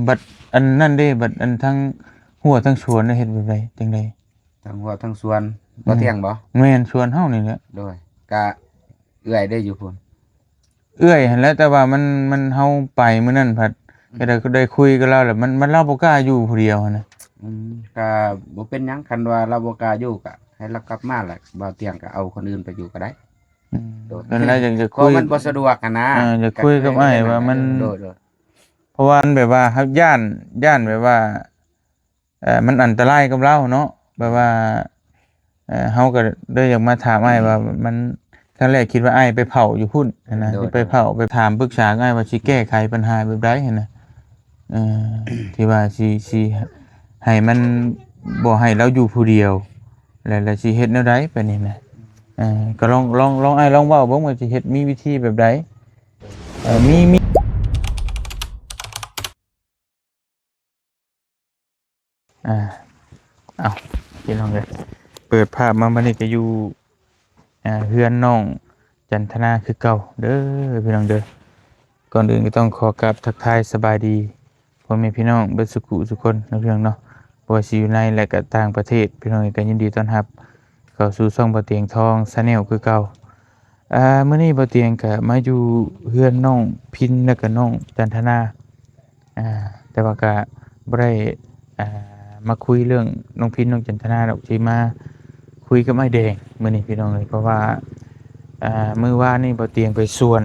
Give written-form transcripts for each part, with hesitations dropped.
บัดอันนั่นเด้บัดอันทั้งหัวทั้งสวนน่ะเฮ็ดแบบใดจังได๋ทั้งหัวทั้งสวนบ่เที่ยงบ่แม่นสวนเฮานี่แหละโดยก็เอื้อยได้อยู่พุ่นเอื้อยหั่นแหละแต่ว่ามันเฮาไปมื้อนั้นผัดก็ได้คุยกับเราแล้วมันเราบ่กล้าอยู่ผู้เดียวหันน่ะก็บ่เป็นหยังคันว่าเราบ่กล้าอยู่ก็ให้เรากลับมาแหละบ่าวเที่ยงก็เอาคนอื่นไปอยู่ก็ได้โดยนั่นแหละอยากจะก็คุยมันบ่สะดวกอะนะอยากคุยกับอ้ายว่ามันโดยเพราะว่ามันแบบว่าครับย่านแบบว่ามันอันตรายกับเราเนาะแบบว่าเฮาก็เลยอยากมาถามอ้ายว่ามันครั้งแรกคิดว่าอ้ายไปเผาอยู่พุ่นนะสิไปเผาไปถามปรึกษาอ้ายว่าสิแก้ไขปัญหาแบบใดหันน่ะเอ่อที่ว่าสิให้มันบ่ให้เราอยู่ผู้เดียวแล้วสิเฮ็ดแนวใดไปนี่นะก็ลองอ้ายลองเว้าเบิ่งว่าสิเฮ็ดมีวิธีแบบใดมีอ่าเอาพี่น้องเอ้ยเปิดภาพมาบัดนี้ก็อยู่เฮือนน้องจันทนาคือเก่าเด้อพี่น้องเด้อก่อนอื่นก็ต้องขอกราบทักทายสบายดีพ่อแม่พี่น้องเบิดสุขุทุกคนนะพี่น้องเนาะบ่ว่าสิอยู่ในและก็ต่างประเทศพี่น้องก็ยินดีต้อนรับเข้าสู่ช่องบ่เตียงทอง Channel คือเก่ามื้อนี้บ่เตียงก็มาอยู่เฮือนน้องพินแล้วก็น้องจันทนาอ่าแต่ว่าก็บ่ได้อ่ามาคุยเรื่องน้องพินน้องจันทนาดอกสิมาคุยกับอ้ายแดงมื้อนี้พี่น้องเอ้ยเพราะว่ามื้อวานนี่บ่เตียงไปสวน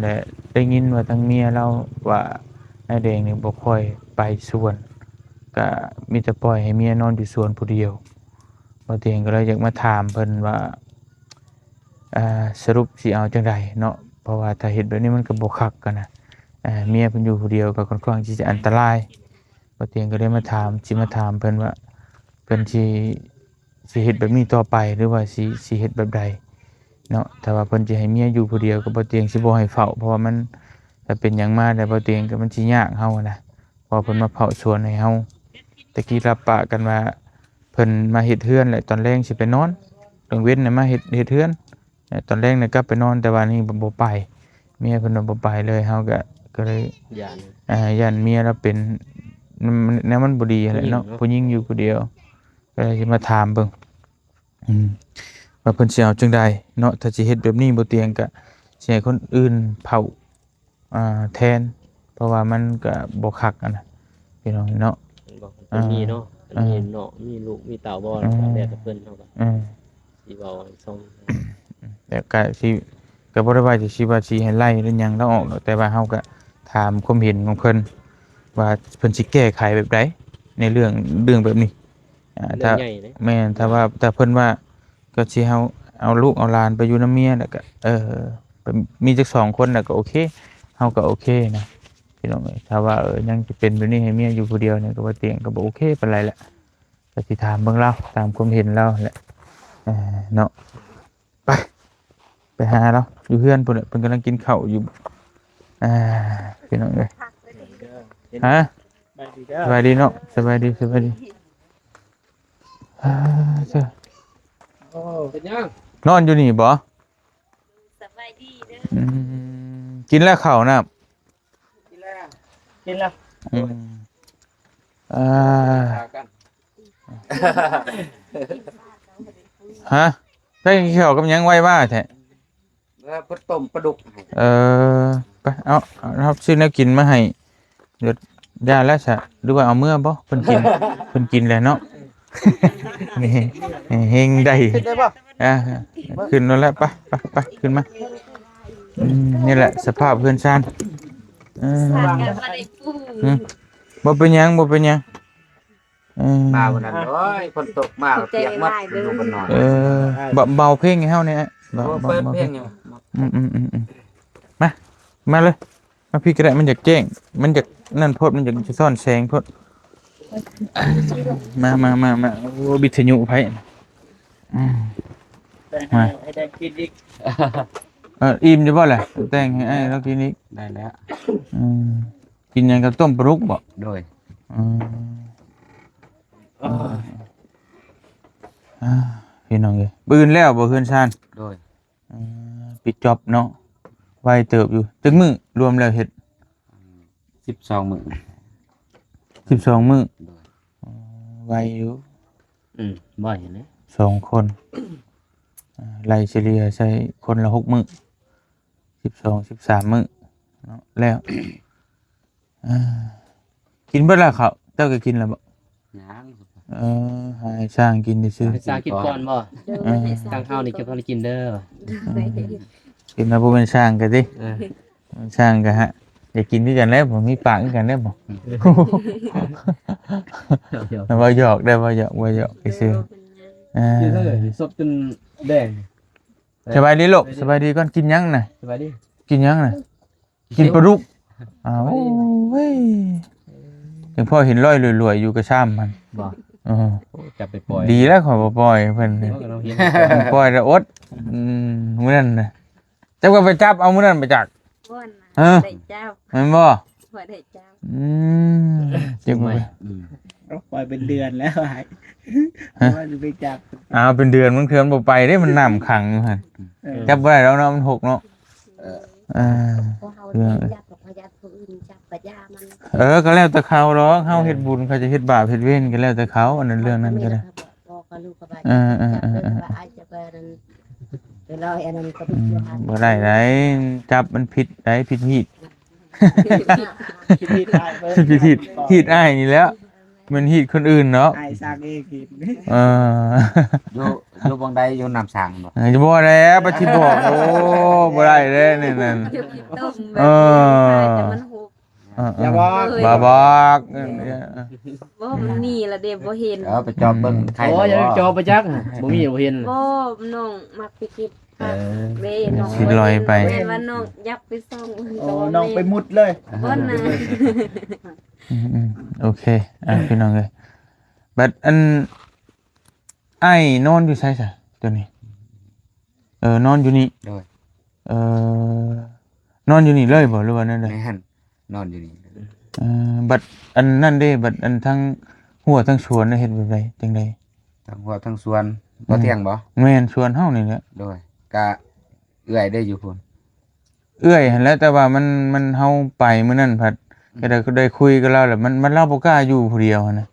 แหละได้ยินว่าทางเมียเราว่าอ้ายแดงนี่บ่ค่อยไปสวนก็มีแต่ปล่อยให้เมียนอนอยู่สวนผู้เดียวบ่เตียงก็เลยอยากมาถามเพิ่นว่าสรุปสิเอาจังไดเนาะเพราะว่าถ้าเฮ็ดแบบนี้มันก็บ่คักกันนะเมียเพิ่นอยู่ผู้เดียวก็ค่อนข้างที่จะอันตรายบ่เตียงก็เลยมาถามเพิ่นว่าเพิ่นสิเฮ็ดแบบนี้ต่อไปหรือว่าสิเฮ็ดแบบใดเนาะถ้าว่าเพิ่นสิให้เมียอยู่ผู้เดียวก็บ่เตียงสิบ่ให้เฝ้าเพราะว่ามันถ้าเป็นหยังมาแล้วบ่เตียงก็มันสิยากเฮาอะนะเพราะเพิ่นมาเผาสวนให้เฮาตะกี้รับปากกันว่าเพิ่นมาเฮ็ดเรือนแหละตอนแลงสิไปนอนกลางเว้นน่ะมาเฮ็ดเรือนตอนแลงน่ะกลับไปนอนแต่ว่านี่บ่ไปเมียเพิ่นว่าบ่ไปเลยเฮาก็เลยย่านย้านเมียเราเป็นมันแนวมันบ่ดีแหละเนาะผู้หญิงอยู่ผู้เดียวก็เลยสิมาถามเบิ่งอืมว่าเพิ่นสิเอาจังใดเนาะถ้าสิเฮ็ดแบบนี้บ่เตียงก็สิให้คนอื่นเผาแทนเพราะว่ามันก็บ่คักอะนะพี่น้องเนาะบอกมันมีเนาะมันมีเนาะมีลูกมีเต่าบ่แล้วก็แล้วแต่เพิ่นเฮาก็สิเว้าให้ฟังแต่ก็บ่ได้ว่าสิให้ไล่หรือหยังเราออกดอกแต่ว่าเฮาก็ถามความเห็นของเพิ่นว่าเพิ่นสิแก้ไขแบบใดในเรื่องแบบนี้เรื่ถ้าองใหญ่เด้แม่นถ้าเพิ่นว่าก็สิเอาลูกเอาหลานไปอยู่นำเมียแล้วก็ไปมีจัก2คนน่ะก็โอเคเฮาก็โอเคนะพี่น้องเอ้ยถ้าว่ายังสิเป็นแบบนี้ให้เมียอยู่ผู้เดียวเนี่ยก็บ่เตียงก็บ่โอเคปานใดแหละก็สิถามเบิ่งเลาตามความเห็นเราแหละเนาะไปหาเราอยู่เฮือนพุ่นน่ะเพิ่นกำลังกินข้าวอยู่อ่าพี่น้องเอ้ยฮะสบายดีเนาะสบายดีเจ้าโอ้เป็นยังนอนอยู่นี่บ่สบายดีเด้อกินแล้วข้าวน้ำกินแล้วอืมอ่าฮะได้กินข้าวกับหยังไว้ว่าแท้แล้วเพิ่นต้มปลาดุกเออไปเอาซื้อแนวกินมาให้เดี๋ยวย่าแล้วซะหรือว่าเอาเมื่อบ่เพิ่นกินแล้วเนาะนี่เฮงได้ขึ้นได้บ่ขึ้นแล้วแหละไปขึ้นมานี่แหละสภาพเพื่อนชานสาดกันมาได้ปูบ่เป็นหยังมาวันนั้นโอ้ยฝนตกมาเปียกหมดอยู่กันนอนเบาเพลงให้เฮาเนี่ยเปิดเพลงอยู่มาเลยมาพี่ก็ได้มันอยากแจ้งมันอยากนั่นโพดมันอยากซ่อนแสงโพดมาโอ้บิทยุไผมาให้ได้กินอีกอิ่มอยู่บ่ล่ะแต่งให้ไอ้เรากินอีกได้แล้วกินหยังกับต้มปลาดุกบ่โดยพี่น้องเอ้ยปืนแล้วบ่เฮือนชานโดยปิดจอบเนาะไวเติบอยู่จักมื้อรวมแล้วเฮ็ด 12 มื้อ 12มื้อ โดย ไวอยู่ บ่อยนะ 2คนไล่เฉลี่ยใช้คนละ6มื้อ13มื้อเนาะแล้วอ่ากินเบิดแล้วเขาเจ้าก็กินแล้วบ่ ยัง ให้สร้างกินซื่อ สร้างกินก่อนบ่ โดยให้ ตั้งเฮานี่เก็บเฮาได้กินเด้อ กินแล้วบ่เป็นสร้างก็ดิ เออ สร้างก็ฮะอยากกินด้วยกันแล้วบ่มีปากคือกันแล้วบ่ เดี๋ยว บ่หยอกได้บ่หยอกซื่ออ่า กินเลยซบจนแดง สบายดีลูกสบายดีก่อนกินหยังน่ะ สบายดี กินหยังน่ะกินปลาดุกอ้าวเว้ยจังพ่อเห็นร้อยรวยๆอยู่กระช่ามมัน บ่ เออ จับไปปล่อย ดีแล้วขอยบ่ปล่อยเพิ่นเนี่ย เราเห็น ปล่อยแล้วอดมื้อนั้นน่ะเจ้าก็ไปจับเอามื้อนั้นไปจัก บ่น เออ ได้เจ้า แม่นบ่ บ่ได้เจ้า อืมเจ็บไหม เราปล่อยเป็นเดือนแล้วไอ้ว่าจะไปจับ อ้าวเป็นเดือนมึงเทือนบ่ไปเด้มันน้ำขังอยู่หั่น เออ จับบ่ได้แล้วเนาะมันหกเนาะอ่า เพราะเฮาได้จับกับพยาธิผู้อื่นจับปัญญามัน ก็แล้วแต่เขาหรอกเฮาเฮ็ดบุญเขาจะเฮ็ดบาปเฮ็ดเวรก็แล้วแต่เขาอันนั้นเรื่องนั้นก็ได้ บอกกับลูกกับบ้าน เออ จับเลยว่าอาจจะไปนั้นไปลอยอันนั้นก็ผิดอยู่ค่ะ บ่ได้ได้จับมันผิดได้ผิดฮีด คิดที่ได้เพิ่ม ผิดฮีดอ้ายนี่แหล้วมันฮีดคนอื่นเนาะ ไอ้สร้างเองคิด เออ อยู่บางใดอยู่น้ำสางบ่ จะบ่แล้วปฏิบอกโอ้บ่ได้เด้นี่นั่น เดี๋ยวกินต้มแบบ เออ แต่มันหุบ อย่าบอก บ่บอก บ่มันมีละเด้บ่เห็น ไปจอบเบิ่งไข่ โอ้ยอย่าจอไปจักบ่มีบ่เห็น บ่น้องมักไปเก็บผักเว้น้อง สิลอยไป แม่นว่าน้องยักไปส่ง โอ้น้องไปมุดเลย บ่นะ โอเคพี่น้องเอ้ยบัดอันไอ้นอนอยู่ไสซะตัวนี้นอนอยู่นี่ โดย นอนอยู่นี่เลยบ่หรือว่านั่นใด แม่นนอนอยู่นี่ บัดอันนั่นเด้บัดอันทั้งหัวทั้งสวนน่ะเฮ็ดแบบใดจังได๋ ทั้งหัวทั้งสวนบ่เที่ยงบ่ แม่นสวนเฮานี่แหละ โดยก็เอื้อยได้อยู่พุ่น เอื้อยหั่นแหละแต่ว่ามันเฮาไปมื้อนั้นผัดก็ได้คุยกับเราแหละมันเราบ่กล้าอยู่ผู้เดียวหั่นน่ะ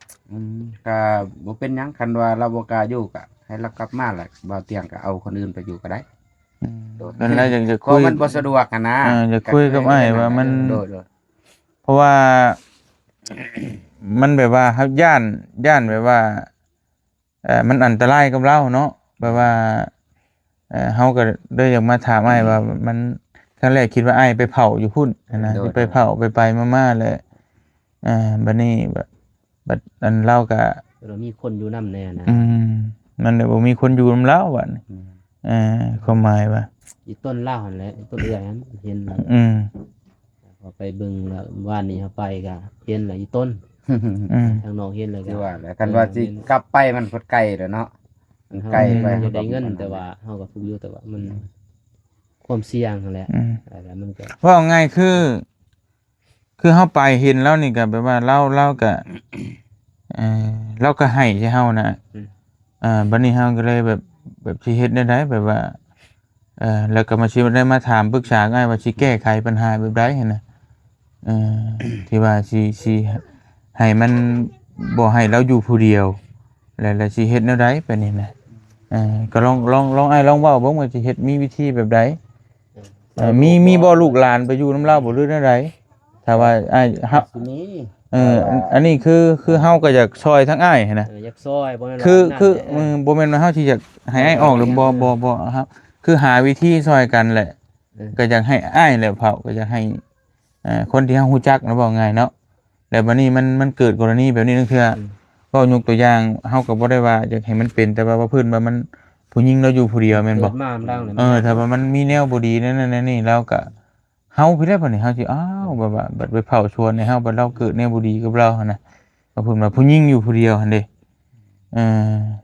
ก็บ่เป็นหยังคันว่าเราบ่กล้าอยู่ก็ให้เรากลับมาแหละบ่เตียงก็เอาคนอื่นไปอยู่ก็ได้ นั่นแหละอยากจะ ก็ คุย มันบ่สะดวกอะนะ อยากคุยกับอ้ายว่ามัน โดย เพราะว่า มันแบบว่าเฮาย่านแบบว่ามันอันตรายกับเราเนาะแบบว่าเฮาก็เลยอยากมาถามอ้ายว่ามันครั้งแรกคิดว่าอ้ายไปเผาอยู่พุ่นนะสิไปเผาไปมาๆเลยบัดนี้บัดอันเราก็ เรามีคนอยู่นำแน่นะ มันเลยบ่มีคนอยู่นำเราบัดนี้ความหมายว่า อีต้นลาวหั่นแหละต้นเอื้อยนั้นเห็นแล้ว พอไปเบิ่งแล้วว่านนี้เขาไปก็เห็นแล้วอีต้นทางน้องเห็นเลย คื ก็ อว่าแหละคันว่าสิกลับไปมันพดไกลแล้วเนาะมันไกลไป จะได้เงินแต่ว่าเฮาก็ทุกอยู่แต่ว่ามันความเสี่ยงนั่นแหละแล้วมันก็ ว่าง่ายคือเฮาไปเห็นแล้วนี่ก็แบบว่าเราก็เราก็ให้ใช่เฮานะบัดนี้เฮาก็เลยแบบสิเฮ็ดได้แบบว่าแล้วก็มาสิได้มาถามปรึกษาง่ายว่าสิแก้ไขปัญหาแบบใดหั่นน่ะที่ว่าสิให้มันบ่ให้เราอยู่ผู้เดียวแล้วสิเฮ็ดแนวใดไปนี่นะก็ลองอ้ายลองเว้าเบิ่งว่าสิเฮ็ดมีวิธีแบบใดมีบ่ลูกหลานไปอยู่นำเราบ่หรือแนวใดถ้าว่าอ้ายฮับ ทีนี้ อันนี้คือเฮาก็อยากช่วยทั้งอ้ายหั้นนะ อยากซอยบ่แม่น คือบ่แม่นว่าเฮาสิอยากให้อ้ายออกหรือบ่ครับคือหาวิธีช่วยกันแหละก็อยากให้อ้ายแหละเผาก็อยากให้คนที่เฮาฮู้จักนะบอกง่ายเนาะแล้วบัดนี้มันเกิดกรณีแบบนี้นึงเทื่อก็ยกตัวอย่างเฮาก็บ่ได้ว่าอยากให้มันเป็นแต่ว่าเพิ่นว่ามันผู้หญิงเราอยู่ผู้เดียวแม่นบ่ เกิดมาดังเลย ถ้าว่ามันมีแนวบ่ดีนั่นนี่แล้วก็เฮาพี่ได้บ่นี่เฮาสิอ้าวแบบว่าบัดไปเผาชวนให้เฮาบัดเราเกิดแนวบ่ดีกับเราหั่นน่ะก็เพิ่นว่าผู้หญิงอยู่ผู้เดียวหั่นเด้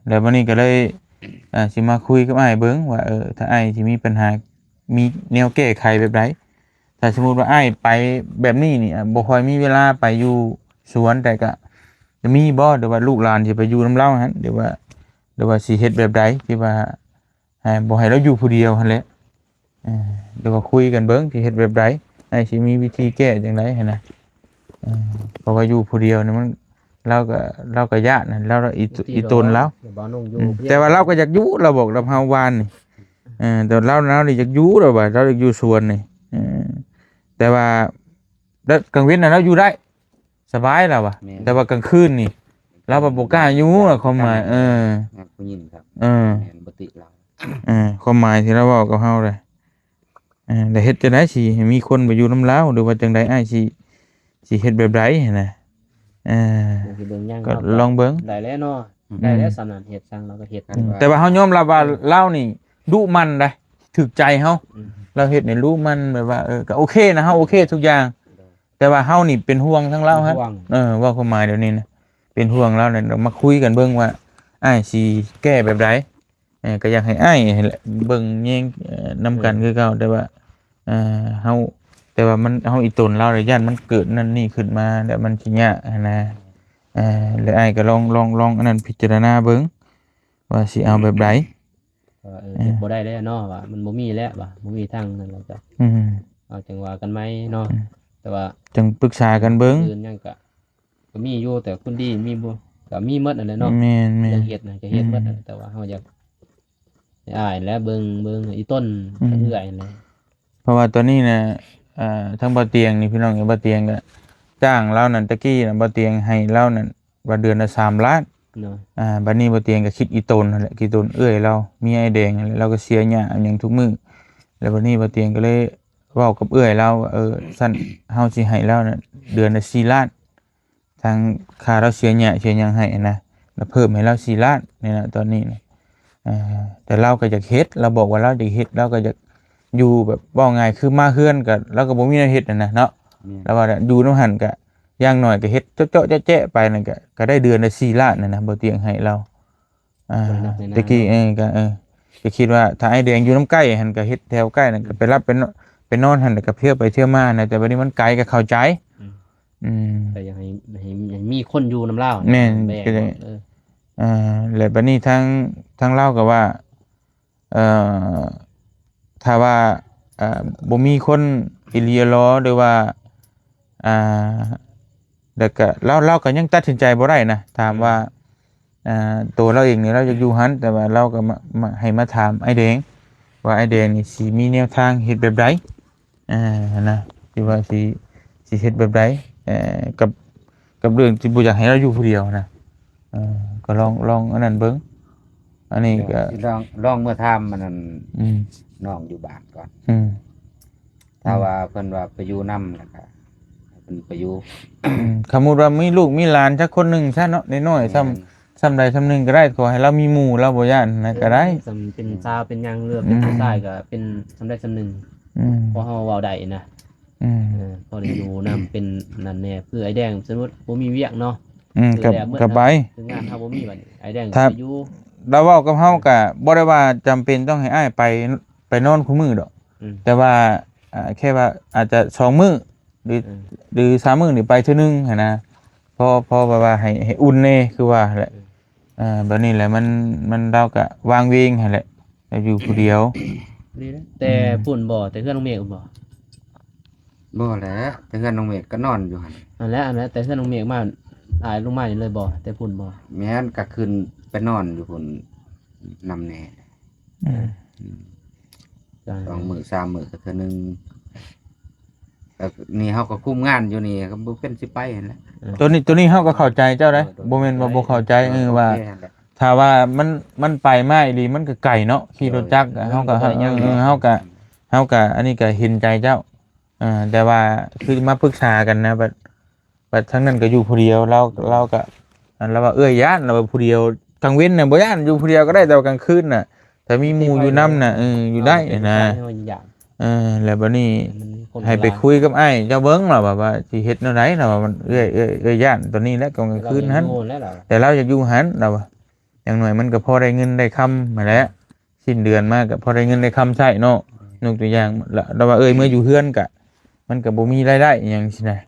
แล้ววันนี้ก็เลยสิมาคุยกับอ้ายเบิ่งว่าถ้าอ้ายสิมีปัญหามีแนวแก้ไขแบบใดถ้าสมมุติว่าอ้ายไปแบบนี้นี่บ่ค่อยมีเวลาไปอยู่สวนแต่ก็จะมีบ่หรือว่าลูกหลานสิไปอยู่นำเราหั่นหรือว่าสิเฮ็ดแบบใดที่ว่าบ่ให้เราอยู่ผู้เดียวหั่นแหละเดี๋ยวก็คุยกันเบิ่งสิเฮ็ดแบบใดอ้ายสิมีวิธีแก้จังได๋หั่นน่ะ เพราะว่าอยู่ผู้เดียวนี่มันเราก็ญาตินะเราอีตนแล้ว บ่นุ่งอยู่ แต่ว่าเราก็อยากอยู่เราบอกเราเฮาวานนี่แต่เรานี่อยากอยู่เราว่าเราอยากอยู่สวนนี่แต่ว่าแล้วกลางวันน่ะเราอยู่ได้สบายแล้วว่ะแต่ว่ากลางคืนนี่เราบ่กล้าอยู่อะความหมายผู้หญิงครับ แม่นบ่ติเรา ความหมายที่เราเว้ากับเฮาเลยแต่เฮ็ดจังได๋สิให้มีคนไปอยู่นำเราหรือว่าจังได๋อ้ายสิเฮ็ดแบบใดนะก็ลองเบิ่ง ได้แล้วเนาะได้แล้วสำนักเฮ็ดสั่งเราก็เฮ็ด แต่ว่าเฮายอมรับว่าเรานี่ดุมันได้ถูกใจเฮาเราเฮ็ดนี่รู้มันแบบว่าก็โอเคนะเฮาโอเคทุกอย่างแต่ว่าเฮานี่เป็นห่วงทั้งเราฮะว่าความหมายเดี๋ยวนี้นะเป็นห่วงเราเนี่ยเรามาคุยกันเบิ่งว่าอ้ายสิแก้แบบใดก็อยากให้อ้ายเบิ่งแยงนำกันคือเก่าแต่ว่าเฮาแต่ว่ามันเฮาอีตนเราเลยย่านมันเกิดนั่นนี่ขึ้นมาแล้วมันสิยากนะแล้วอ้ายก็ลองอันนั้นพิจารณาเบิ่งว่าสิเอาแบบใดเฮ็ดบ่ได้แล้วเนาะว่ามันบ่มีแล้วว่าบ่มีทางนั้นเราจะเอาจังว่ากันไหมเนาะแต่ว่าจังปรึกษากันเบิ่งอื่นยังก็มีอยู่แต่คนดีมีบ่ก็มีหมดนั่นแหละเนาะแม่นๆเฮ็ดน่ะก็เฮ็ดหมดแต่ว่าเฮาอยากอ้ายและเบิ่งอีต้นเรื่อยนั่นแหละเพราะว่าตอนนี้น่ะทั้งบ่เตียงนี่พี่น้องบ่เตียงก็จ้างเรานั่นตะกี้น่ะบ่เตียงให้เรานั่นว่าเดือนละ3 ล้านเนาะบัดนี้บ่เตียงก็คิดอีตนนั่นแหละอีตนเอื้อยเรามีไอ้แดงนั่นแหละเราก็เสียหญ้าหยังทุกมื้อแล้วบัดนี้บ่เตียงก็เลยเว้ากับเอื้อยเราซั่นเฮาสิให้เราน่ะเดือนละ4 ล้านทางค่าเราเสียหญ้าเสียหยังให้นะแล้วเพิ่มให้เรา4 ล้านนี่นะตอนนี้นะแต่เราก็อยากเฮ็ดเราบอกว่าเราอยากเฮ็ดเราก็อยากอยู่แบบว่าง่ายคือมาเฮือนก็เราก็บ่มีแนวเฮ็ดนั่นน่ะเนาะแล้วว่าอยู่นำหั่นก็อย่างน้อยก็เฮ็ดเจาะๆแจ๊ะๆไปนั่นก็ได้เดือนละ4 ล้านนั่นนะบ่เตียงให้เราตะกี้ก็คิดว่าถ้าไอ้แดงอยู่น้ำใกล้หั่นก็เฮ็ดแถวใกล้นั่นก็ไปรับไปนอนหั่นก็เที่ยวไปเที่ยวมานะแต่บัดนี้มันไกลก็เข้าใจแต่อยากให้มีคนอยู่นำเราแม่นก็ได้แล้วบัดนี้ทางเราก็ว่าถ้าว่าบ่มีคนอิเลียรอหรือว่าแล้วก็เราก็ยังตัดสินใจบ่ได้นะถามว่าตัวเราเองนี่เราอยากอยู่หันแต่ว่าเราก็มาให้มาถามไอ้แดงว่าไอ้แดงนี่สิมีแนวทางเฮ็ดแบบใดนะที่ว่าสิเฮ็ดแบบใดกับเรื่องที่บ่อยากให้เราอยู่ผู้เดียวนะก็ลองอันนั้นเบิ่งอันนี้ก็ลองเมื่อทำมันนั่นน้องอยู่บ้านก่อนถ้าว่าเพิ่นว่าไปอยู่นำแล้วก็เพิ่นไปอยู่สมมุติว่ามีลูกมีหลานจักคนนึงซะเนาะน้อยๆซ้ำใดซ้ำหนึ่งก็ได้ขอให้เรามีหมู่เราบ่ย้านนะก็ได้เป็นชาวเป็นหยังเลือกเป็นผู้ชายก็เป็นซ้ำใดซ้ำหนึ่งเพราะเฮาเว้าได้นะพอได้อยู่นำเป็นนั่นแน่คือไอ้แดงสมมุติบ่มีเวียกเนาะกับไปถึงงานเฮาบ่มีบัดนี้ไอ้แดงไปอยู่เราเว้ากับเฮาก็บ่ได้ว่าจำเป็นต้องให้อ้ายไปนอนคู่มื้อดอกแต่ว่าแค่ว่าอาจจะ2 มื้อหรือ3 มื้อนี่ไปเทื่อนึงหั่นนะพอแบบว่าให้อุ่นแน่คือว่าแหละแบบนี้แหละมันเราก็วางเวงหั่นแหละอยู่ผู้เดียวแต่ปุ่นบ่แต่เฮือนน้องเมฆบ่แหละแต่เฮือนน้องเมฆก็นอนอยู่หั่นอันนั้นแต่เฮือนน้องเมฆมาอายลงมานี่เลยบ่แต่ปุ่นบ่แม่นก็ขึ้นไปนอนอยู่พุ่นนำแน่2 มื้อ 3 มื้อก็เทื่อนึงนี่เฮาก็คุมงานอยู่นี่ก็บ่เป็นสิไปหั่นแหละตัวนี้เฮาก็เข้าใจเจ้าได้บ่แม่นว่าบ่เข้าใจว่าถ้าว่ามันไปมาอีหลีมันก็ไกลเนาะขี่รถจักรเฮาก็อันนี้ก็เห็นใจเจ้าแต่ว่าคือมาปรึกษากันนะบัดทั้งนั้นก็อยู่ผู้เดียวเราก็เราว่าย้านเราผู้เดียวกลางเว้นน่ะบ่ย้านอยู่ผู้เดียวก็ได้แต่ว่ากลางคืนน่ะถ้ามีหมู่อยู่นำน่ะอยู่ได้นะแล้วบัดนี้ให้ไปคุยกับไอ้เจ้าเบิ้งเราแบบว่าสิเฮ็ดแนวไหนเราว่ามันย่านตัวนี้แล้วกลางคืนนั้นแต่เราอยากอยู่หันเราว่าอย่างหน่อยมันก็พอได้เงินได้คำมาแล้วสิ้นเดือนมากก็พอได้เงินได้คำใช้เนาะยกตัวอย่างเราว่าเมื่ออยู่เฮือนก็มันก็บ่มีรายได้หยังสินะ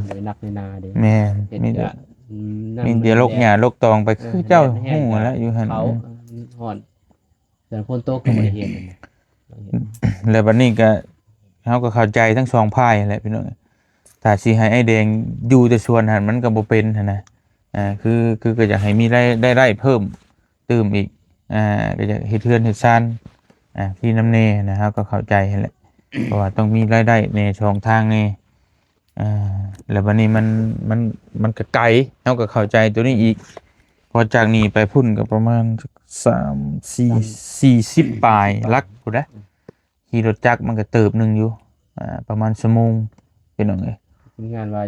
ได้นักในนาเด้แม่มีเดี๋ยวลกหญ้าลกตองไปคือเจ้าฮู้แล้วอยู่หั่นเขาฮ้อนแต่ฝนตกก็บ่ได้เฮ็ดแล้วบัดนี้ก็เฮาก็เข้าใจทั้ง2ฝ่ายแหละพี่น้อง ถ้าสิให้ไอ้แดงอยู่แต่ส่วนหันมันก็บ่เป็นหันนะคือก็อยากให้มีได้เพิ่มเติมอีกก็อยากเฮ็ดเรือนเฮ็ดซ่านพี่น้ำเนนะครับก็เข้าใจหั่นแหละ เพราะว่าต้องมีรายได้ในช่องทางนี่แล้ววันนี้มันก็ไกลเฮาก็เข้าใจตัวนี้อีกพอจากนี้ไปพุ่นก็ประมาณ40ปลายลักพุ่นนะขี่รถจักรมันก็เติบหนึงอยู่ประมาณชั่วโมงเป็นจังไง ทีมงานว่า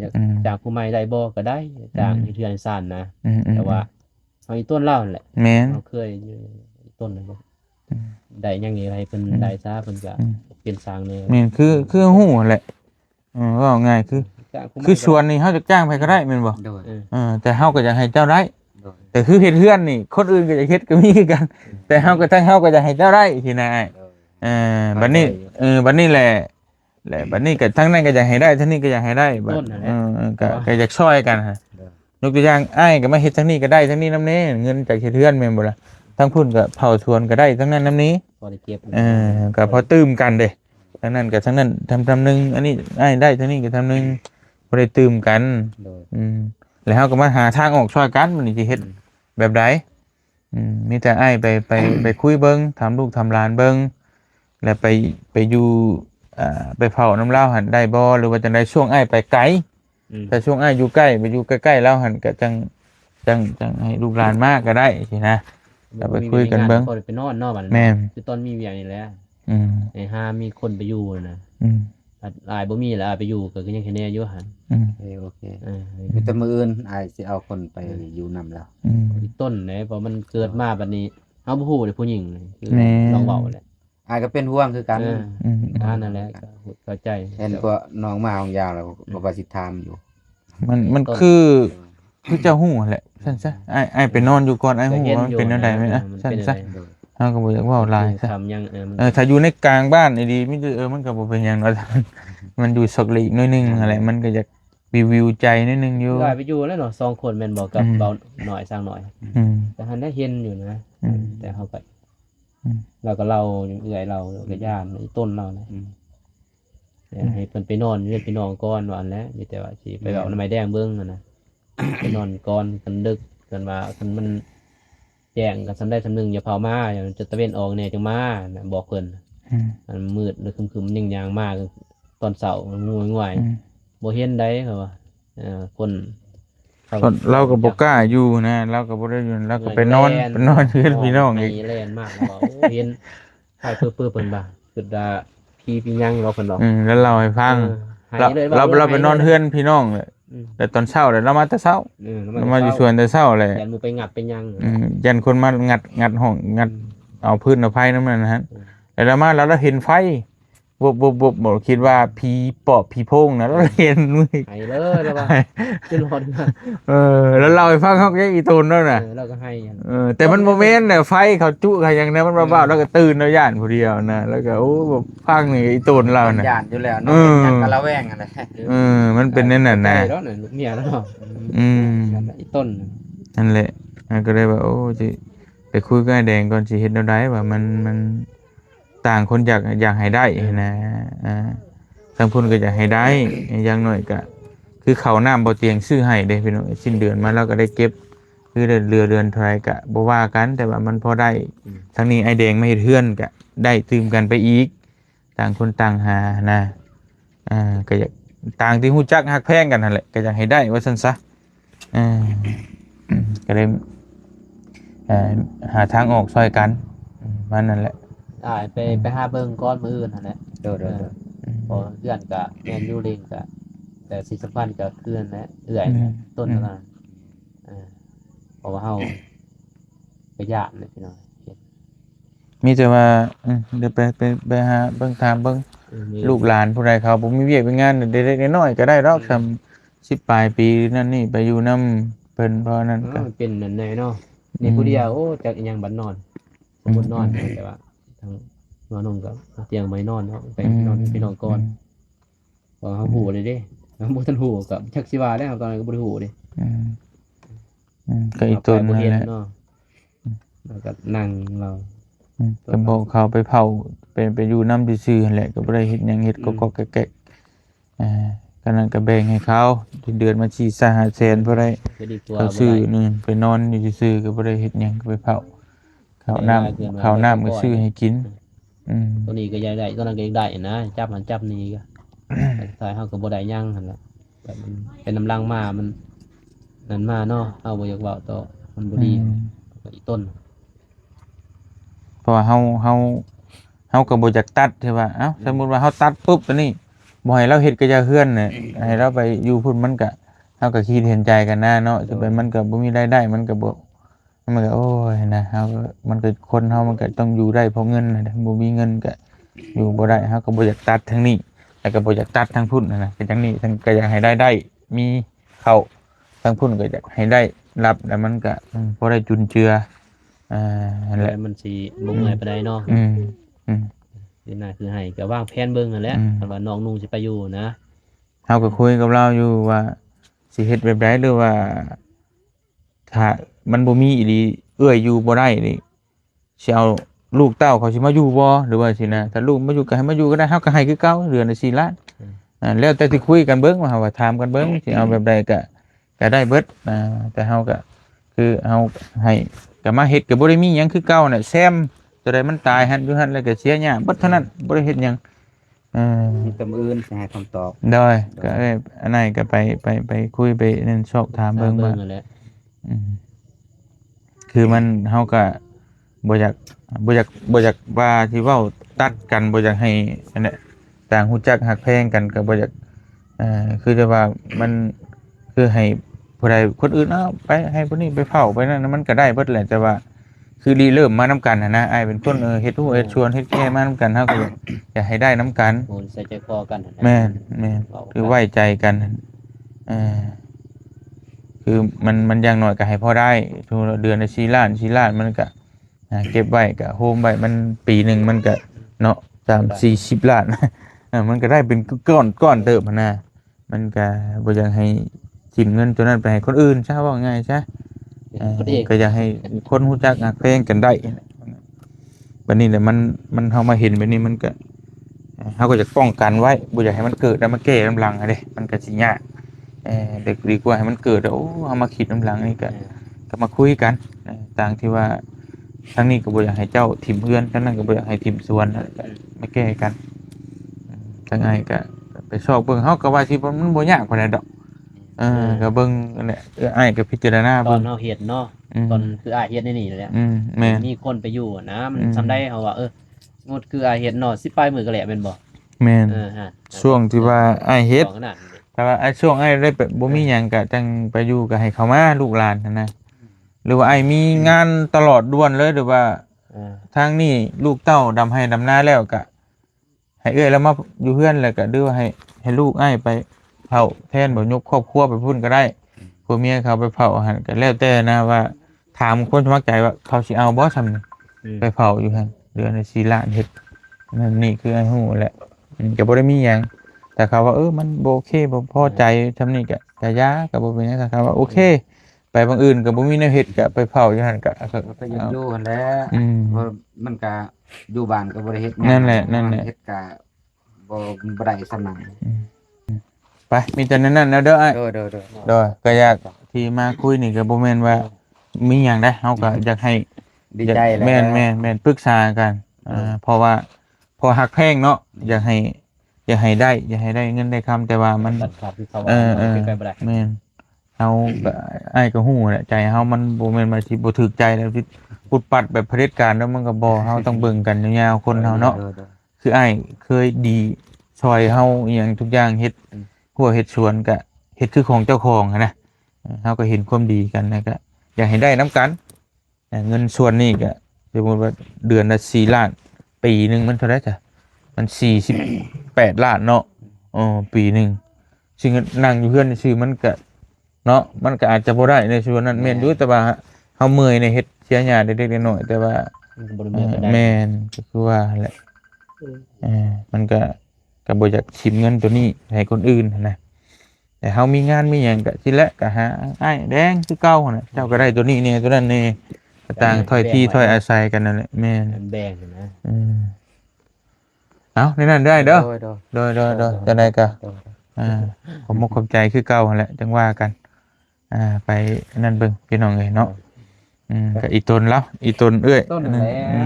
จากผู้ใหม่ได้บ่ก็ได้จากเทือนซ่านนะแต่ว่าเฮาอีต้นเล่านั่นแหละ แม่น เฮาเคยอยู่ต้นนั่นบ่ได้หยังนี่ให้เพิ่นได้ซะเพิ่นก็เป็นสร้างแนว แม่นคือฮู้แหละว่าง่ายคือส่วนนี้เฮาจะจ้างไปก็ได้แม่นบ่ โดย แต่เฮาก็อยากให้เจ้าได้ โดย แต่คือเฮ็ดเฮือนนี่คนอื่นก็อยากเฮ็ดก็มีคือกัน แต่เฮาก็ทั้งเฮาก็อยากให้เจ้าได้ที่นะอ้าย โดย บัดนี้บัดนี้แหละบัดนี้ก็ทั้งนั้นก็อยากให้ได้ทั้งนี้ก็อยากให้ได้บัดก็อยากช่วยกันฮะยกตัวอย่างอ้ายก็มาเฮ็ดทั้งนี้ก็ได้ทั้งนี้นำแน่เงินจากเฮ็ดเฮือนแม่นบ่ล่ะทั้งพุ่นก็เผาสวนก็ได้ทั้งนั้นนำนี้ พอได้เก็บ ก็พอตื้มกันเด้ทั้งนั้นกับทั้งนั้นทำหนึงอันนี้ไอ้ได้ทั้งนี้ก็ทำหนึงบ่ได้ตื้มกัน โดย แล้วเฮาก็มาหาทางออกช่วยกันมันนี่สิเฮ็ดแบบใดมีแต่ไอ้ไปคุยเบิ่งถามลูกถามหลานเบิ่งแล้วไปอยู่ไปเผาน้ำลาวหั่นได้บ่หรือว่าจังได๋ช่วงไอ้ไปไกลแต่ช่วงไอ้อยู่ใกล้ไปอยู่ใกล้ๆลาวหั่นก็จังให้ลูกหลานมาก็ได้สินะ แล้วไปคุยกันเบิ่ง พอได้ไปนอนเนาะบัด แม่น คือตอนมีเวียงนี่แหละ ไอ้ห้ามีคนไปอยู่นะ อายบ่มีแล้วอายไปอยู่ก็ยังแค่แน่อยู่หั่น โอเค อ่า มีแต่มื้ออื่นอ้ายสิเอาคนไปอยู่นำแล้ว อีกต้นไหนเพราะมันเกิดมาบัดนี้เฮาบ่ฮู้เลยผู้หญิงคือ แม่ ลองเว้าแหละ อ้ายก็เป็นห่วงคือกัน นั่นแหละก็เข้าใจ เห็นพวกน้องมาของยาวแล้วก็ว่าสิถามอยู่ มันคือเจ้าหู้แหละซั่นซะไอ้ไปนอนอยู่ก่อนไอ้หู้ว่ามันเป็นแนวใดไหมนะซั่นซะ โดย เฮาก็บ่อยากเว้าหลายซะ ทำยังมัน ถ้าอยู่ในกลางบ้านนี่ดีมิคือมันก็บ่เป็นหยังเนาะ มันอยู่ซอกหลีกหน่อยหนึงอะไรมันก็อยากวิวใจนิดนึงอยู่ ก็ไปอยู่แล้วเนาะ2คนแม่นบ่กับเบาหน่อยสร้างหน่อย อืม แต่หันได้เห็นอยู่นะ แต่เฮาก็เราก็เล่าอยู่เอื้อยเราก็ย่านไอ้ต้นเรานะให้เพิ่นไปนอนเรียนไปนอนก่อนว่าอันแล้วมีแต่ว่าสิไปเอาน้ำไม้แดงเบิ่งนะ ไปนอนก่อนกันดึกกันว่าคันมันแจ้งกันสำได้สำนึงอย่าเผามาอย่างจะตะเวนออกเนี่ยจังมานะบอกเพิ่นมันมืดหรือคึมๆยังยางมากตอนเช้ามันง่วยๆบ่เห็นได้เขาว่าคนเขา เราก็บ่กล้าอยู่นะเราก็บ่ได้อยู่เราก็ไปนอนคืนพี่น้องอีก แล่นมากแล้วว่าโอ้เห็นใครเปื้อๆเพิ่นบ่าคือดาพี่ยังเราเพิ่นดอก แล้วเราให้ฟังเราไปนอนเฮือนพี่น้องเลยแต่ตอนเช้าเลยเรามาแต่เช้าเรามาอยู่สวนแต่เช้าเลย ยันหมู่ไปงัดไปยัง ยันคนมางัดห้องงัดเอาพื้นเอาไฟน้ำมันนะฮะแล้วเรามาแล้วเราเห็นไฟบอกคิดว่าผีปอบผีโพงนะเราเห็นมือ ให้เลยแล้วว่าขึ้นรถมา แล้วเราให้ฟังเขาแค่อีตูนนั่นน่ะ เราก็ให้ แต่มันโมเมนต์เนี่ยไฟเขาจุเขาอย่างนั้นมันบ้าๆแล้วก็ตื่นแล้วย่านผู้เดียวนะแล้วก็โอ้แบบฟังนี่อีตูนเราน่ะ ญาติอยู่แล้วเนาะเป็นหยังก็ระแวงอะไร มันเป็นนั่นน่ะนะ แล้วน่ะลูกเมียแล้วเนาะ อีต้น นั่นแหละก็เลยว่าโอ้จิไปคุยกับไอ้แดงก่อนสิเฮ็ดแนวใดว่ามันต่างคนอยากให้ได้นะทางพุ่นก็อยากให้ได้อย่างน้อยก็คือข้าวน้ำบ่เตียงซื้อให้เด้พี่น้องสิ้นเดือนมาแล้วก็ได้เก็บคือเดือนเท่าไหร่ก็บ่ว่ากันแต่ว่ามันพอได้ทั้งนี้ไอ้แดงมาเฮ็ดเฮือนก็ได้ตื่มกันไปอีกต่างคนต่างหานะก็อยากต่างที่ฮู้จักฮักแพงกันนั่นแหละก็อยากให้ได้ว่าซั่นซะก็เลยหาทางออกช่วยกันมันนั่นแหละ ไปหาเบิ่งก้อนมืออื่นนั่นแหละ โดย พอเพื่อนก็แม่นอยู่ลิงก็แต่สิสัมพันธ์ก็คือนั่นแหละเอื้อยต้นนั้นเพราะว่าเฮาไปญาติเลยพี่น้อง มีแต่ว่าเดี๋ยวไปหาเบิ่งถามเบิ่งลูกหลานผู้ใดเขาบ่มีเวียกมีงานเด็กๆน้อยๆก็ได้ดอกซำ10ปลายปีนั่นนี่ไปอยู่นำเพิ่นเพราะนั้นก็ มันเป็นนั่นแน่เนาะนี่ผู้เดียวโอ้จักอีหยังบัดนอนสมมุตินอนแต่ว่าทางนอนนุ่งก็เตียงไม้นอนเนาะไปนอนพี่น้องก่อนพอเฮาฮู้เลยเด้บ่ทันฮู้ก็จักสิว่าแล้วตอนนั้นก็บ่ได้ฮู้เด้ ก็อีต้นนั่นแหละ แล้วก็นั่งเรา ก็บอกเขาไปเผาไปอยู่น้ำซื่อๆนั่นแหละก็บ่ได้เฮ็ดหยังเฮ็ดก็แก๊กก็ ก็นั้นก็แบ่งให้เขาเดือนมา4-5แสนบ่ได้ ก็ดีกว่า เขา บ่ ซื้อ ได้ นี่ไปนอนอยู่ซื่อๆก็บ่ได้เฮ็ดหยังก็ไปเผาข้าวน้ำข้าวน้ำก็ซื้อให้กินตัวนี้ก็อยากได้ตัวนั้นก็อยากได้นะจับมันจับนี่ก็ สุดท้ายเฮาก็บ่ได้หยังหั่นแหละแบบมันเป็นน้ำลังมามันนั่นมาเนาะเฮาบ่อยากเว้าต่อมันบ่ดีก็อีกต้น เพราะว่าเฮาก็บ่อยากตัดใช่ป่ะเอ้าสมมุติว่าเฮาตัดปุ๊บตัวนี้บ่ให้เราเฮ็ดก็จะเฮือนน่ะให้เราไปอยู่พุ่นมันก็เฮาก็คิดเห็นใจกันนะเนาะสิไปมันก็บ่มีรายได้มันก็บ่มันก็โอ้ยนะเฮาก็มันก็คนเฮามันก็ต้องอยู่ได้เพราะเงินน่ะบ่มีเงินก็อยู่บ่ได้เฮาก็บ่อยากตัดทางนี้แล้วก็บ่อยากตัดทางพุ่นนะก็จังนี้ทั้งก็อยากให้ได้มีเข้าทางพุ่นก็อยากให้ได้รับแล้วมันก็บ่ได้จุนเจือนั่นแหละ มันสิบ่เมื่อยปานใดเนาะ อืม นี่น่ะคือให้ก็วางแผนเบิ่งนั่นแหละคันว่าน้องนุ่งสิไปอยู่นะ เฮาก็คุยกับเราอยู่ว่าสิเฮ็ดแบบใดหรือว่าถ้ามันบ่มีอีหลีเอื้อยอยู่บ่ได้นี่สิเอาลูกเต้าเขาสิมาอยู่บ่หรือว่าสินะถ้าลูกมาอยู่ก็ให้มาอยู่ก็ได้เฮาก็ให้คือเก่าเดือนละ4ล้านแล้วแต่สิคุยกันเบิ่งว่าถามกันเบิ่งสิเอาแบบใดก็ได้เบิดแต่เฮาก็คือเฮาให้ก็มาเฮ็ดก็บ่ได้มีหยังคือเก่าน่ะแซมตัวใดมันตายหั่นอยู่หั่นแล้วก็เสียหญ้าเบิดเท่านั้นบ่ได้เฮ็ดหยังมีตำอื่นสิให้คำตอบ ได้ก็อันไหนก็ไปคุยไปนั่นสอบถามเบิ่งว่า นั่นแหละ คือมันเฮาก็บ่อยากว่าที่เว้าตัดกันบ่อยากให้อันนี้ต่างฮู้จักฮักแพงกันก็บ่อยากคือจะว่ามันคือให้ผู้ใดคนอื่นเอาไปให้ผู้นี้ไปเผาไปนั่นมันก็ได้เบิดแหละแต่ว่าคือรีเริ่มมานํกันนะอ้ายเป็นคนเฮ็ดฮู้เฮ็ดชวนเฮ็ดแก่มานํกันเฮาก็อยากให้ได้นํกัน โอนใส่ใจคอกันนั่นแหละ แม่นคือไว้ใจกันคือมันอย่างน้อยก็ให้พอได้ทุกเดือนละ4ล้านมันก็เก็บไว้ก็โฮมไว้มันปีหนึงมันก็เนาะ30-40ล้าน มันก็ได้เป็นก้อนเติบนะมันก็บ่อยากให้จิ้มเงินตัวนั้นไปให้คนอื่นซะว่าง่ายซะก็อยากให้คนรู้จักฮักแพงกันได้บัดนี้แหละมันเฮามาเห็นแบบนี้มันก็เฮาก็จะป้องกันไว้บ่อยากให้มันเกิดแล้วมาแก้น้ำหลังเด้มันก็สิยากเด็กดีกว่าให้มันเกิดแล้วโอ้เอามาคิดน้ำหลังนี่ก็มาคุยกันต่างที่ว่าทั้งนี้ก็บ่อยากให้เจ้าทิ่มเพื่อนทั้งนั้นก็บ่อยากให้ทิ่มสวนก็มาแก้กันจังไงก็ไปชอบเบิ่งเฮาก็ว่าสิมันบ่ยากปานใดดอกก็เบิ่งนั่นแหละอ้ายก็พิจารณา ตอ เบิ่ น ง เฮาเฮ็ดเนาะตอนคืออ้ายเฮ็ดนี่แหละ แม่น มีคนไปอยู่นะมันทำได้เฮาว่างดคืออ้ายเฮ็ดเนาะ10ปลายมื้อก็แหละแม่นบ่ แม่น ฮะ ช่วงที่ว่าอ้ายเฮ็ด ขนาดนั้น แต่ว่าไอ้ช่วงไอ้ได้ไปบ่มีหยังก็จังไปอยู่ก็ให้เขามาลูกหลานนั่นนะหรือว่าไอ้มีงานตลอดด้วนเลยหรือว่าทางนี้ลูกเต้าดำให้ดำนาแล้วก็ให้เอ้อยแล้วมาอยู่เฮือนแล้วก็ดื้อให้ลูกไอ้ไปเผาแทนบ่ยกครอบครัวไปพุ่นก็ได้ผัวเมียเขาไปเผาหั่นก็แล้วแต่นะว่าถามคนสมัครใจว่าเขาสิเอาบ่ซำไปเผาอยู่หั่นเดือนละ4ล้านเฮ็ดนั่นนี่คือไอ้ฮู้แหละก็บ่ได้มีหยัง แต่เขาว่ามันบ่โอเคบ่พอใจทำนี่ก็ยาก็บ่เป็นหยังแต่เขาว่าโอเคไปบางอื่นก็บ่มีแนวเฮ็ดก็ไปเผาอยู่หั่นก็ ก็ยังอยู่หั่นแหละ เพ ราะมันก็อยู่บ้านก็บ่ได้เฮ็ด นั่นแหละ เฮ็ดก็บ่ได้สำนัก ไปมีแต่นั้นแล้วเด้ออ้าย โดย เด้อก็อยากที่มาคุยนี่ก็บ่แม่นว่ามีหยังได้เฮาก็อยากให้ ดีใจแล้ว แม่นปรึกษากันเพราะว่าพอฮักแพงเนาะอยากให้ได้เงินได้คำแต่ว่ามัน ตัดขาดที่เขาว่าเป็นไปบ่ได้ แม่นเฮาก็อ้ายก็ฮู้แหละใจเฮามันบ่แม่นว่าสิบ่ถูกใจแล้วสิปุดปัดแบบเผด็จการแล้วมันก็บ่เฮาต้องเบิ่งกันยาวๆคนเฮาเนาะคืออ้ายเคยดีช่วยเฮาอีหยังทุกอย่างเฮ็ดหัวเฮ็ดสวนก็เฮ็ดคือของเจ้าของอะนะเฮาก็เห็นความดีกันนะก็อยากให้ได้นํกันเงินส่วนนี้ก็สมมุติว่าเดือนละ4ล้านปีนึงมันเท่าไหร่จ้ะมัน48ล้านเนาะปีนึงซึ่งนั่งอยู่เพื่อนชื่อมันก็เนาะมันก็อาจจะบ่ได้ในส่วนนั้นแม่นอยู่แต่ว่าเฮาเมื่อยในเฮ็ดเสียหญ้าเล็กๆน้อยๆแต่ว่า บ่ได้เมื่อยปานใด แม่นก็คือว่าแหละมันก็บ่อยากชิมเงินตัวนี้ให้คนอื่นนะแต่เฮามีงานมีหยังก็สิแหละก็หาอ้ายแดงคือเก่าน่ะเจ้าก็ได้ตัวนี้นี่ตัวนั้นนี่ก็ต่างถ้อยที่ถ้อยอาศัยกันนั่นแหละแม่น แบ่งนะ เอาในนั้นได้เด้อ โดย โดยจะได้ก็ ขอบมกขอบใจคือเก่าหั่นแหละจังว่ากันไปนั่นเบิ่งพี่น้องเอ้ยเนาะก็อีตนแล้วอีตนเอ้ย ต้นแล้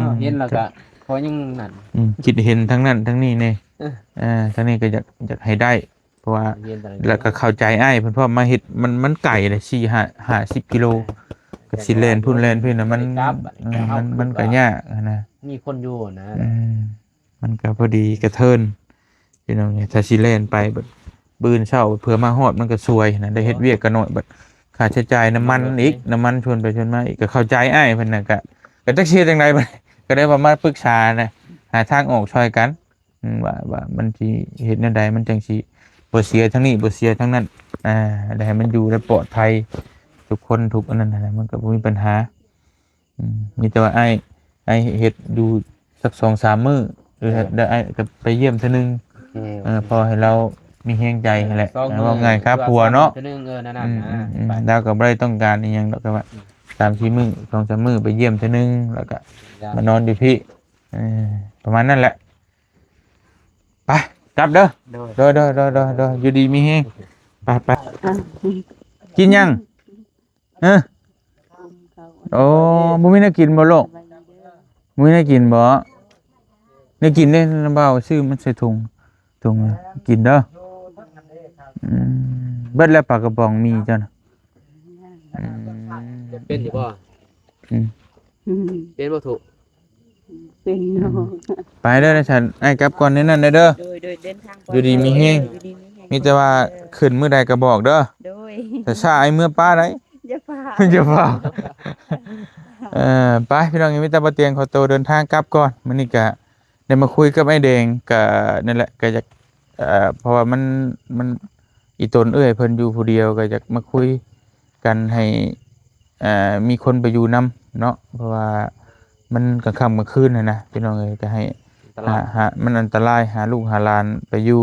วเห็นแล้วก็พอยังนั่น คิดเห็นทั้งนั้นทั้งนี้นี่ทั้งนี้ก็อยากให้ได้เพราะว่า เห็นแต่ละ แล้วก็เข้าใจอ้ายเพิ่นเพราะมาเฮ็ดมันไกลเลย4-50 กิโลก็สิแล่นพุ่นแล่นพี่น่ะมันก็ยากนะ มีคนอยู่นะ มันก็พอดีกระเทินพี่น้องถ้าสิแล่นไปแบบบื้นเช้าเผื่อมาฮอดมันก็ซวยนะได้เฮ็ดเวียกก็น้อยบัดค่าใช้จ่ายน้ำมันอีกน้ำมันชวนไปชวนมาอีกก็เข้าใจอ้ายเพิ่นน่ะก็จักเชียจังไดบัดก็ได้มาปรึกษานะหาทางออกช่วยกันว่ามันสิเฮ็ดแนวใดมันจังสิบ่เสียทั้งนี้บ่เสียทั้งนั้นได้ให้มันอยู่ได้ปลอดภัยทุกคนทุกอันนั้นนะมันก็บ่มีปัญหามีแต่ว่าอ้ายเฮ็ดอยู่สัก 2-3 มื้อหรือได้อ้ายก็ไปเยี่ยมเทื่อนึงพอให้เรามีแรงใจนั่นแหละว่าไงครับผัวเนาะ นึงนั่นน่ะไป ดาวก็บ่ได้ต้องการอีหยังดอกก็ว่า3-4 มื้อ 2-3 มื้อไปเยี่ยมเทื่อนึงแล้วก็มานอนอยู่พี่ประมาณนั้นแหละไปกลับเด้อโดยอยู่ดีมีแฮงไปกินยังโอ้บ่มีแนวกินบ่ลูกบ่มีแนวกินบ่ได้กินได้น้ำเบาซื้อมันใส่ถุงกินเด้อเบิดแล้วปลากระป๋องมีเจ้าน่ะ เป็นอยู่บ่เป็นบ่ถูก เป็นเนาะ ไปเด้อนะฉันไอ้กลับก่อนในนั้นเด้อ โดยเดินทาง อยู่ดีมีแฮงมีแต่ว่าขึ้นมื้อใดก็บอกเด้อ โดย แต่ช้าไอ้เมื่อป้าได้ อย่าฟ้า อย่าฟ้าไปพี่น้องยังมีแต่บ่เตียงขอตัวเดินทางกลับก่อนมื้อนี้ก็ได้มาคุยกับไอ้แดงก็นั่นแหละก็อยากเพราะว่ามันอีตนเอ้ยเพิ่นอยู่ผู้เดียวก็อยากมาคุยกันให้มีคนไปอยู่นํเนาะเพราะว่ามันกลางค่ำกลางคืนนะพี่น้องเอ้ยจะให้มันอันตรายหาลูกหาหลานไปอยู่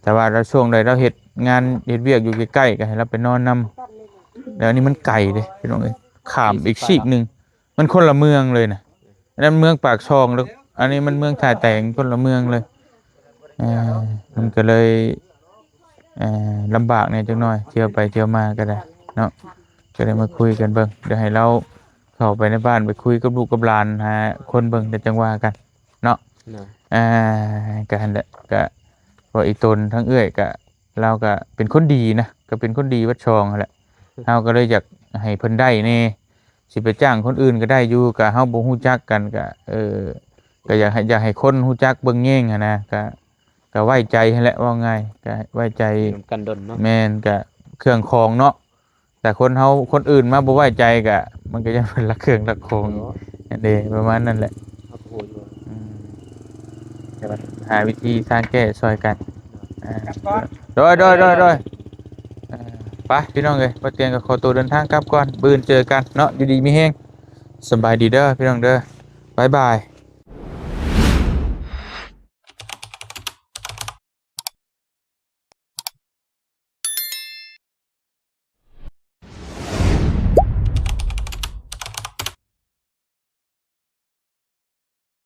แต่ว่าเราช่วงใดเราเฮ็ดงานเฮ็ดเวียกอยู่ใกล้ๆก็ให้เราไปนอนนํแล้วอันนี้มันไกลเด้พี่น้องเอ้ยข้ามอีกซีกนึงมันคนละเมืองเลยนะอันนั้นเมืองปากช่องแล้วอันนี้มันเมืองท่าแตงคนละเมืองเลยมันก็เลยลำบากเนี่ยจังหน่อยเที่ยวไปเที่ยวมาก็ได้เนาะก็ได้มาคุยกันเบิ่งเดี๋ยวให้เราเข้าไปในบ้านไปคุยกับลูกกับหลานหาคนเบิ่งแต่จังว่ากันเนาะก็หั่นแหละก็พออีตนทั้งเอื้อยก็เราก็เป็นคนดีนะก็เป็นคนดีวัดช่องนั่นแหละเฮาก็เลยอยากให้เพิ่นได้แน่สิไปจ้างคนอื่นก็ได้อยู่ก็เฮาบ่ฮู้จักกันก็ก็อยากให้คนฮู้จักเบิ่งแย่งหันนะก็ไว้ใจให้แหละว่าง่ายก็ไว้ใจ กันดนเนาะ แม่นก็เครื่องของเนาะแต่คนอื่นมาบ่ไว้ใจก็มันก็ยังเป็นละเครื่องละของนั่นเด้ประมาณนั้นแหละแต่ว่าหาวิธีสร้างแก้ซอยกันโดยไปพี่น้องเอ้ยบ่เตียงก็ขอตัวเดินทางกลับก่อนมื้ออื่นเจอกันเนาะอยู่ดีมีแฮงสบายดีเด้อพี่น้องเด้อบ๊ายบาย